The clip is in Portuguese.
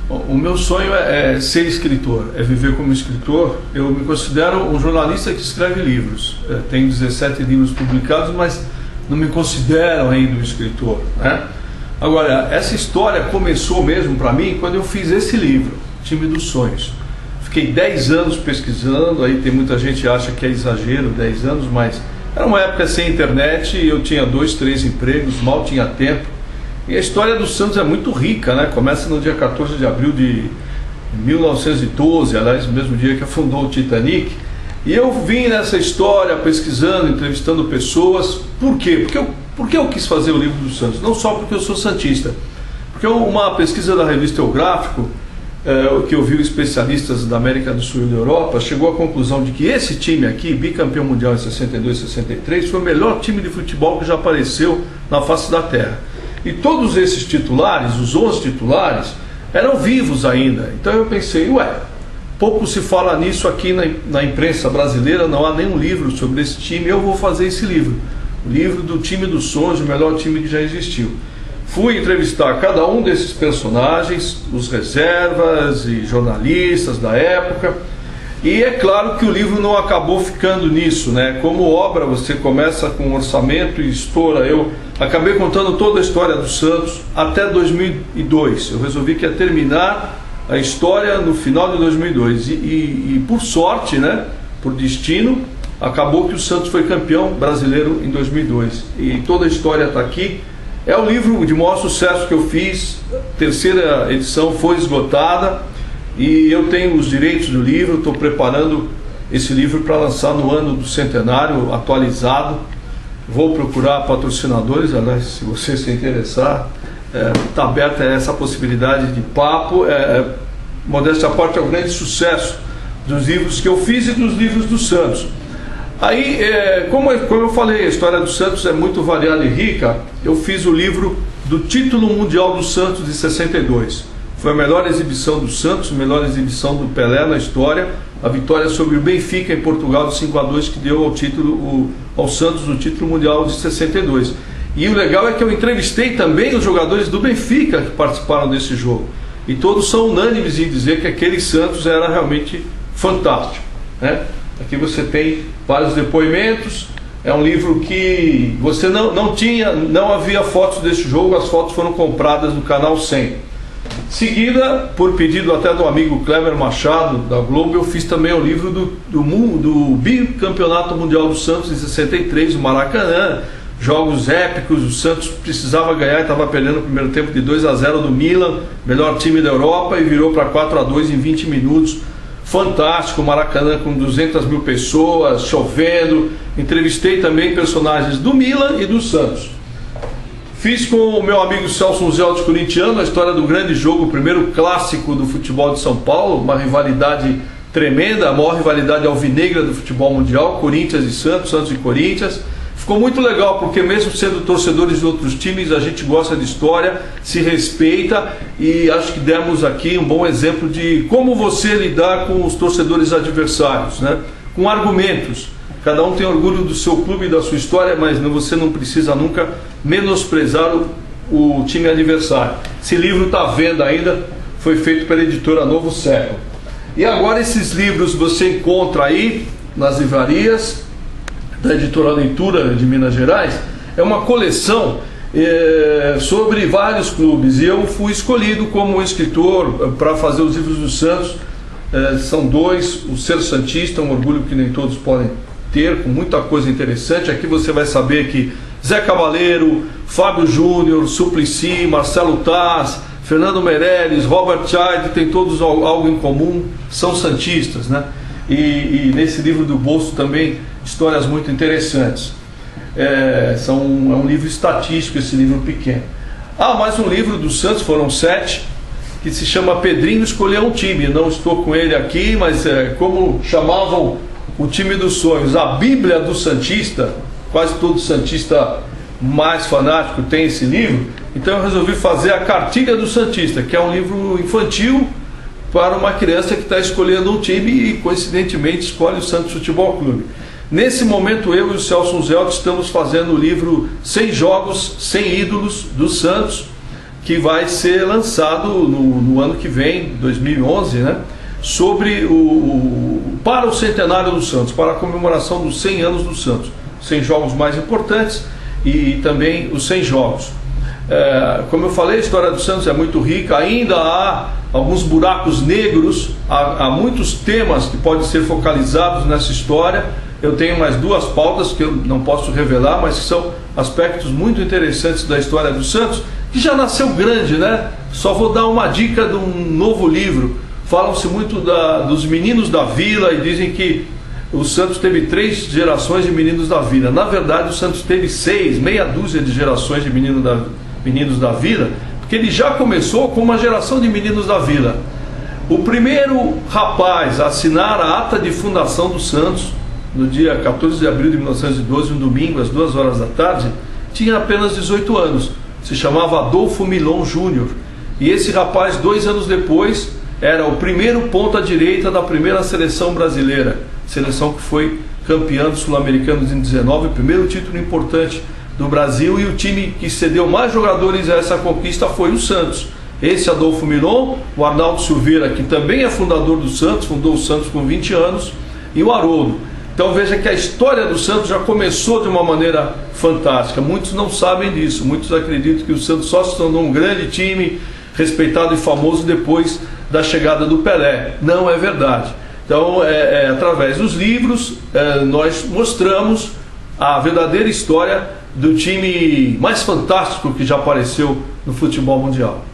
O meu sonho é ser escritor, é viver como escritor. Eu me considero um jornalista que escreve livros. Tenho 17 livros publicados, mas não me considero ainda um escritor, né? Agora, essa história começou mesmo para mim quando eu fiz esse livro, Time dos Sonhos. Fiquei 10 anos pesquisando, aí tem muita gente que acha que é exagero, 10 anos, mas era uma época sem internet e eu tinha 2, 3 empregos, mal tinha tempo. E a história do Santos é muito rica, né? Começa no dia 14 de abril de 1912, aliás, no mesmo dia que afundou o Titanic. E eu vim nessa história pesquisando, entrevistando pessoas. Por quê? Porque eu quis fazer o livro do Santos. Não só porque eu sou santista. Porque uma pesquisa da revista El Gráfico, que ouviu especialistas da América do Sul e da Europa, chegou à conclusão de que esse time aqui, bicampeão mundial em 62 e 63, foi o melhor time de futebol que já apareceu na face da Terra. E todos esses titulares, os 11 titulares, eram vivos ainda. Então eu pensei, pouco se fala nisso aqui na imprensa brasileira, não há nenhum livro sobre esse time, eu vou fazer esse livro. O livro do Time dos Sonhos, o melhor time que já existiu. Fui entrevistar cada um desses personagens, os reservas e jornalistas da época. E é claro que o livro não acabou ficando nisso, né? Como obra, você começa com um orçamento e estoura. Eu acabei contando toda a história do Santos até 2002. Eu resolvi que ia terminar a história no final de 2002. E por sorte, né? Por destino, acabou que o Santos foi campeão brasileiro em 2002. E toda a história está aqui. É o livro de maior sucesso que eu fiz. A terceira edição foi esgotada. E eu tenho os direitos do livro, estou preparando esse livro para lançar no ano do centenário, atualizado. Vou procurar patrocinadores, aliás, se você se interessar, está aberta essa possibilidade de papo. Modéstia à parte, é o grande sucesso dos livros que eu fiz e dos livros do Santos. Aí, como eu falei, a história do Santos é muito variada e rica. Eu fiz o livro do título mundial do Santos de 62. Foi a melhor exibição do Santos, a melhor exibição do Pelé na história, a vitória sobre o Benfica em Portugal de 5-2, que deu ao Santos o título mundial de 62. E o legal é que eu entrevistei também os jogadores do Benfica que participaram desse jogo. E todos são unânimes em dizer que aquele Santos era realmente fantástico, né? Aqui você tem vários depoimentos. É um livro que você não havia fotos desse jogo, as fotos foram compradas no canal 100. Seguida, por pedido até do amigo Kleber Machado, da Globo, eu fiz também o livro do bicampeonato mundial do Santos em 63, o Maracanã, jogos épicos. O Santos precisava ganhar e estava perdendo no primeiro tempo de 2-0 do Milan, melhor time da Europa, e virou para 4-2 em 20 minutos. Fantástico, o Maracanã com 200 mil pessoas, chovendo. Entrevistei também personagens do Milan e do Santos. Fiz com o meu amigo Celso Zeldes, corintiano, a história do grande jogo, o primeiro clássico do futebol de São Paulo, uma rivalidade tremenda, a maior rivalidade alvinegra do futebol mundial, Corinthians e Santos, Santos e Corinthians. Ficou muito legal, porque mesmo sendo torcedores de outros times, a gente gosta de história, se respeita, e acho que demos aqui um bom exemplo de como você lidar com os torcedores adversários, né? Com argumentos. Cada um tem orgulho do seu clube e da sua história, mas você não precisa nunca menosprezar o time adversário. Esse livro está à venda ainda, foi feito pela editora Novo Século. E agora esses livros você encontra aí nas livrarias da editora Leitura de Minas Gerais. É uma coleção sobre vários clubes, e eu fui escolhido como escritor para fazer os livros do Santos. São dois: o Ser Santista, um orgulho que nem todos podem ter, com muita coisa interessante. Aqui você vai saber que Zé Cabaleiro, Fábio Júnior, Suplicy, Marcelo Taz, Fernando Meirelles, Robert Child, tem todos algo em comum, são santistas, né? E nesse livro do bolso também histórias muito interessantes. É um livro estatístico, esse livro pequeno. Mais um livro do Santos, foram 7, que se chama Pedrinho Escolheu um Time. Não estou com ele aqui, mas como chamavam o time dos sonhos, a Bíblia do Santista. Quase todo santista mais fanático tem esse livro. Então eu resolvi fazer a Cartilha do Santista, que é um livro infantil para uma criança que está escolhendo um time e coincidentemente escolhe o Santos Futebol Clube. Nesse momento eu e o Celso Zeldes estamos fazendo o livro 100 Jogos, 100 Ídolos do Santos, que vai ser lançado no ano que vem, 2011, né? Sobre para o centenário do Santos, para a comemoração dos 100 anos do Santos. 100 jogos mais importantes e também os 100 jogos. Como eu falei, a história do Santos é muito rica, ainda há alguns buracos negros, há muitos temas que podem ser focalizados nessa história. Eu tenho mais 2 pautas que eu não posso revelar, mas que são aspectos muito interessantes da história do Santos, que já nasceu grande, né? Só vou dar uma dica de um novo livro. Falam-se muito dos meninos da Vila e dizem que o Santos teve 3 gerações de meninos da Vila. Na verdade, o Santos teve 6, meia dúzia de gerações de meninos da Vila, porque ele já começou com uma geração de meninos da Vila. O primeiro rapaz a assinar a ata de fundação do Santos, no dia 14 de abril de 1912, um domingo, às 2 horas da tarde, tinha apenas 18 anos. Se chamava Adolfo Milon Júnior. E esse rapaz, 2 anos depois, era o primeiro ponta-direita da primeira seleção brasileira. Seleção que foi campeã dos Sul-Americanos em 19, o primeiro título importante do Brasil, e o time que cedeu mais jogadores a essa conquista foi o Santos. Esse Adolfo Milon, o Arnaldo Silveira, que também é fundador do Santos, fundou o Santos com 20 anos, e o Haroldo. Então veja que a história do Santos já começou de uma maneira fantástica. Muitos não sabem disso, muitos acreditam que o Santos só se tornou um grande time, respeitado e famoso depois da chegada do Pelé. Não é verdade. Então, através dos livros, nós mostramos a verdadeira história do time mais fantástico que já apareceu no futebol mundial.